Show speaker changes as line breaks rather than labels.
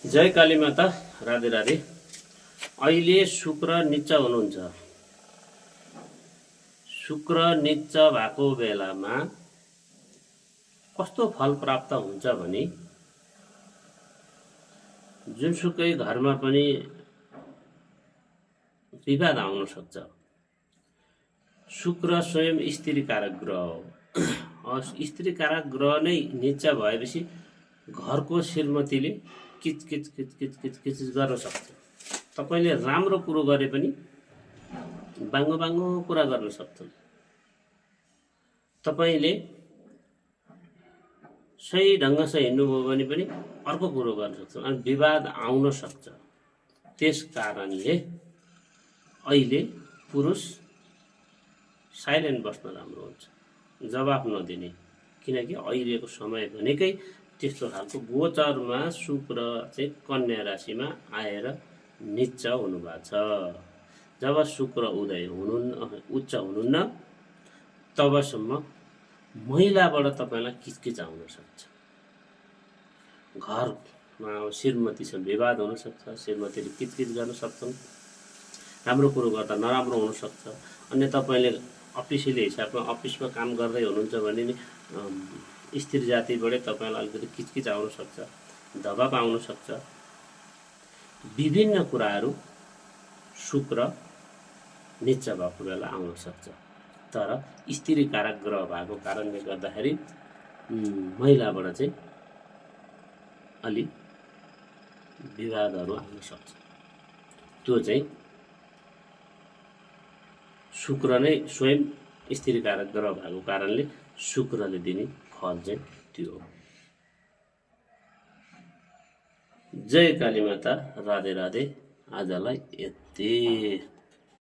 जय काली माता। राधे राधे। अहिले शुक्र निच्च हुनुहुन्छ। शुक्र निच्च भएको बेलामा कस्तो फल प्राप्त हुन्छ भने जुनसुकै घरमा पनि विवाद आउन सक्छ। शुक्र स्वयं स्त्री कारक ग्रह हो। स्त्री कारक ग्रह नै निच्च भएपछि घरको श्रीमतीले किचकिच किचकिच किचकिच गर्न सक्छ। तपाईले राम्रो कुरो गरे पनि बाङ्गो बाङ्गो कुरा गर्न सक्छन्। तपाईले सही ढङ्गसँग हिँड्नुभयो भने पनि अर्को कुरो गर्न सक्छन् अनि विवाद आउन सक्छ। त्यस कारणले अहिले पुरुष साइलेन्ट बस्न राम्रो हुन्छ, जवाफ नदिने। किनकि अहिलेको समय भनेकै त्यस्तो खालको गोचरमा शुक्र चाहिँ कन्या राशिमा आएर निच्च हुनुभएको छ। जब शुक्र उदय हुनुहुन्न, उच्च हुनुहुन्न, तबसम्म महिलाबाट तपाईलाई किचकिच आउन सक्छ। घरमा श्रीमतीसँग विवाद हुन सक्छ, श्रीमतीले किचकिच गर्न सक्छन्, राम्रो कुरो गर्दा नराम्रो हुन सक्छ। अनि तपाईले अफिसियली हिसाबमा अफिसमा काम गर्दै हुनुहुन्छ भने नि स्त्री जातिबाटै तपाईलाई अलिकति किचकिच आउन सक्छ, दबाब आउन सक्छ। विभिन्न कुराहरू शुक्र निच्च भएको बेला आउन सक्छ। तर स्त्री कारक ग्रह भएको कारणले गर्दाखेरि महिलाबाट चाहिँ अलि विवादहरू आउन सक्छ। त्यो चाहिँ शुक्र नै स्वयं स्त्री कारक ग्रह भएको कारणले शुक्रले दिने फल चाहिँ त्यो हो। जय काली माता। राधे राधे। आजलाई यति।